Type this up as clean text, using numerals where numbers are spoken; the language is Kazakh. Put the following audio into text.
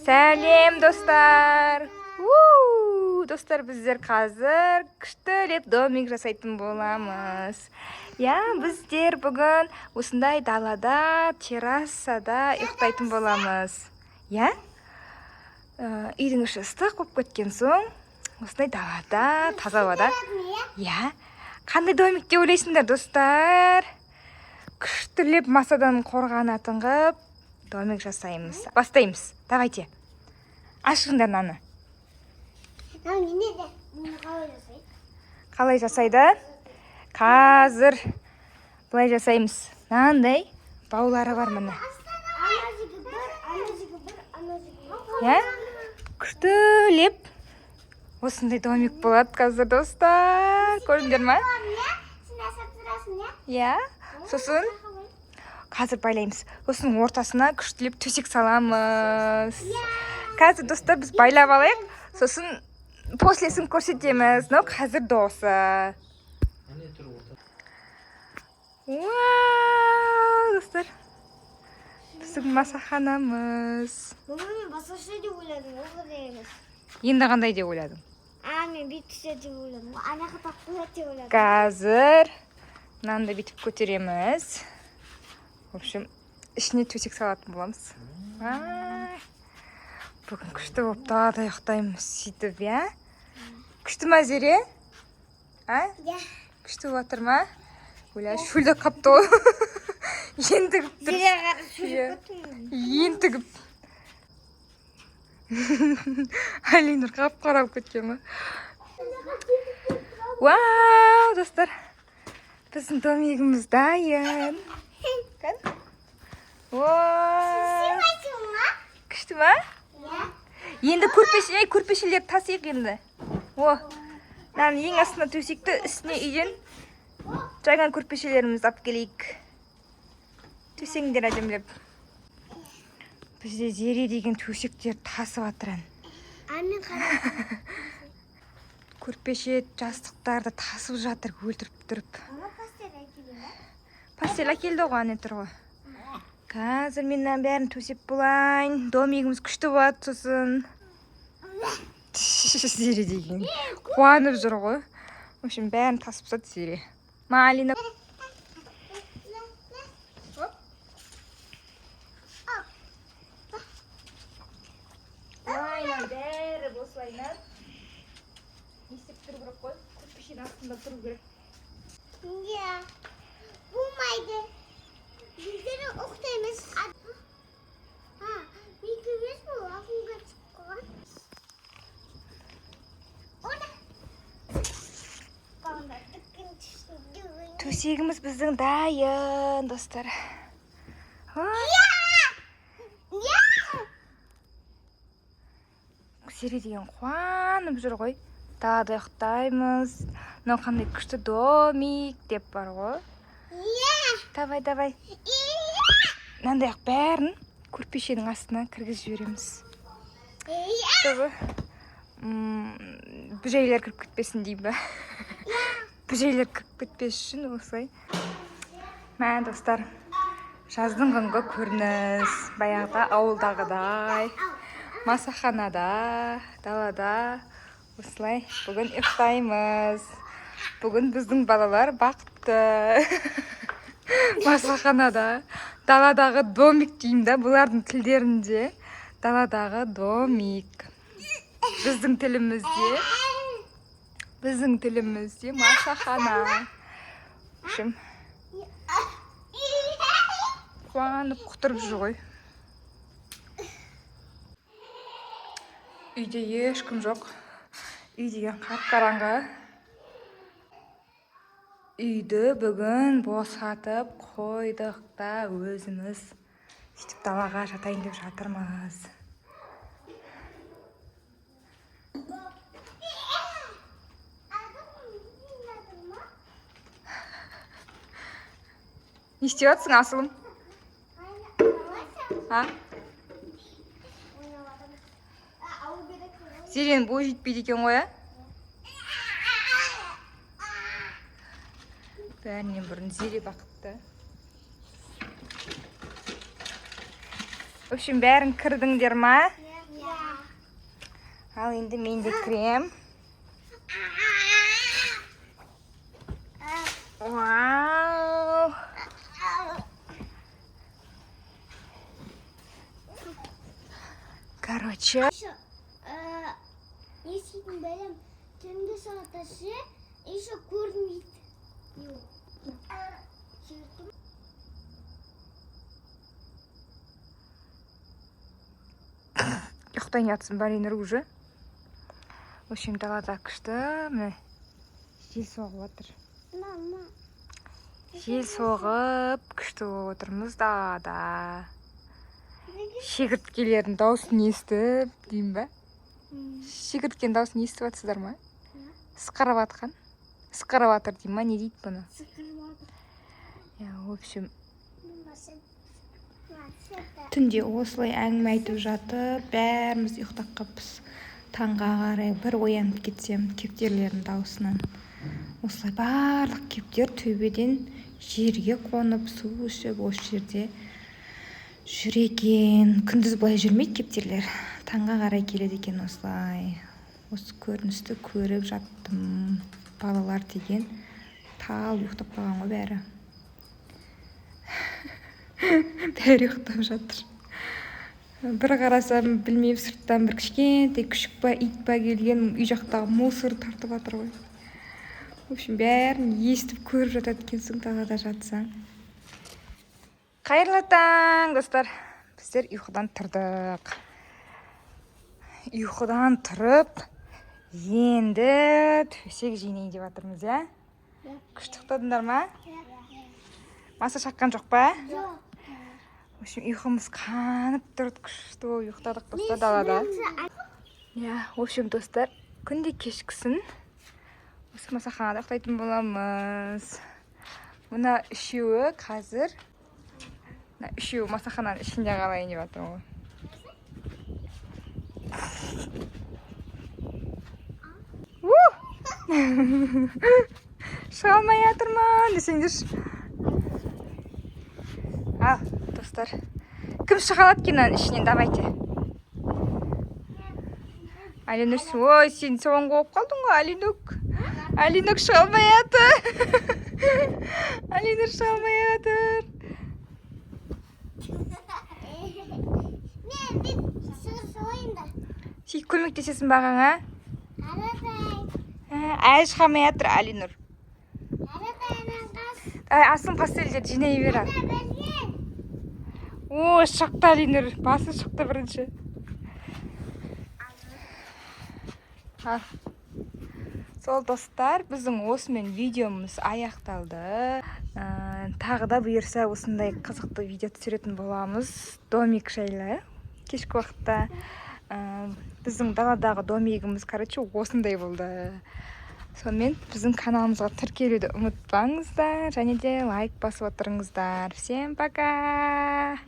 Сәлем достар. Достар, біздер қазір күштілеп домик жасайтын боламыз. Біздер бүгін осындай далада, террасада ұйықтайтын боламыз. Үйдің іші ыстық болып кеткен соң, осындай далада, таза ауада. Қандай домик деп ойлайсыңдар, достар? Күштілеп масадан қорғанатын қып домик жасаймыз. Бастаймыз. Давайте. Ашыңдар наны. Қалай жасайды? Қазір былай жасаймыз. Нандай баулары бар міне. Күштілеп осындай домик болады қазір, достар. Көрдіңдер ма? Сосын қазір байлаймыз. Сосын ортасына күштілеп төсек саламыз. Қазір, достар, біз байлап алайық. Сосын послесін көрсетеміз. Қазір досы. Достар, біздің масаханамыз. Мен басқаша деп ойладым, оғы емес. Енді қандай деп ойладың? Мен бүйтсе деп ойладым. Анаға тақпылат деп ойладым. Қазір мынандай бүйтіп көтереміз. В общем, ішіне төсек салатын боламыз. Бүгін күшті болып далада ұйықтаймыз сөйтіп, Күшті ма, Зере? Күшті болып жатыр ма? Оля, шөлді қапты ол. Ентігіп тұр. Ентігіп. Алинұр қап-қарап кеткен ма? Вау, достар. Біздің домигіміз дайын. Күшті ма? Енді көрпешелер тасиық енді. Ең астына төсекті, үстіне үйден жайған көрпешелерімізді алып келейік. Төсеңдер әдемілеп. Бізде Зере деген төсектер тасып атыран. Көрпеше жастықтарды тасып жатыр, өлтіріп тұрып. Пастел әкелді ғой, ане тұр ғой. Қазір менен бәрін төсеп болайын. Домигіміз күшті болады сосын. Зере деген қуанып жүр ғой. В общем, бәрін тасып сады Зере. Малина. Лайнан бәрі босылайнан. Естіп тұру керек қой. Көрпешенің астында тұру керек. Болмайды. Біздері ұқтаймыз. Мекемес бұл ақынға шыққан. Төсегіміз біздің дайын, достар. Зере деген қуанып жүр ғой. Далада ұйықтаймыз. Мынау қандай күшті домик деп бар ғой. Давай. Мынандай бәрін көрпешенің астына кіргізіп жібереміз. Бүжейлер кіріп кетпесін дейм ба? Бүжейлер кіріп кетпес үшін осылай. Достар, жаздың күнгі көрініс. Баяғыда ауылдағыдай, масаханада, далада осылай бүгін ұйықтаймыз. Бүгін біздің балалар бақытты. Масаханада, даладағы домик дейм да, бұлардың тілдерінде. Даладағы домик. Біздің тілімізде масахана. Үшім, қуанып құтырып жүр ғой. Үйде ешкім жоқ. Үй деген қап-қараңғы. Үйді бүгін босатып қойдық та өзіміз сөйтіп далаға жатайын деп жатырмыз. Не істеп жатсың, асылым? Зеренің бойы жетпейді екен ғой, Бәрінен бұрын Зере бақытты. В общем, бәрін кірдіңдер ма? Ал енді мен де кірем. Вау! Короче, Еще, если не берем, түнгі сағатасы еще көрмейді. ұйықтайын жатсың Балинар уже. В общем, далада күшті. Міне, жел соғып отыр. Мама. Жел соғып, күшті болып отырмыз далада. Шегірткелердің дауысын естіп, деймін ба? Шегірткен дауысын естіп жатсыздар ма? Сықырып атқан. Сықырып атыр деймін ма? Не дейді бұны? В общем, түнде осылай әңгіме айтып жатып, бәріміз ұйықтап қалыппыз. Таңға қарай бір оянып кетсем, кептерлердің дауысынан. Осылай барлық кептер төбеден жерге қонып, су ішіп, осы жерде жүр екен. Күндіз былай жүрмейді кептерлер. Таңға қарай келеді екен осылай. Осы көріністі көріп жаттым. Балалар деген тал ұйықтап қалған ғой бәрі. Бәрі ұйықтап жатыр. Бір қарасам, білмеймін, сырттан бір кішкентай күшік па, ит па келген, үй жақтағы мусор тартып жатыр ғой. В общем, бәрін естіп көріп жатады екенсің далада жатсаң. Қайырлы таң, достар. Біздер ұйқыдан тұрдық. Ұйқыдан тұрып, енді төсек жинайын деп жатырмыз, я? Күшті ұйықтадыңдар ма? Маса шаққан жоқ па? Жоқ. В общем, ұйқымыз қанып тұрды, күшті болып ұйықтадық достар далада. В общем, достар, күнде кешкісін осы масаханада ұйықтайтын боламыз. Мына үшеуі қазір үшеуі масахананың ішінде қалайын деп жатыр ғой. Шыға алмай жатырмын десеңдерші. Ал, достар, кім шыға алады екен ішінен, давайте. Алинур, ой, сен соңғы болып қалдың ғой, Алинук. Алинук шыға алмай жатыр. Алинур шыға алмай жатыр. Сен көмектесесің бағаңа? Әлі шыға алмай жатыр, Алинур. Астың пастельдерді жинай бер ал. О, шықты Алинур, басы шықты бірінші. Сол достар, біздің осымен видеомыз аяқталды. Тағы да бұйырса осындай қызықты видео түсіретін боламыз. Домик жайлы кешкі уақытта. Біздің даладағы домигіміз, короче, осындай болды. Сонымен біздің каналымызға тіркелуді ұмытпаңыздар, және де лайк басып отырыңыздар. Всем пока!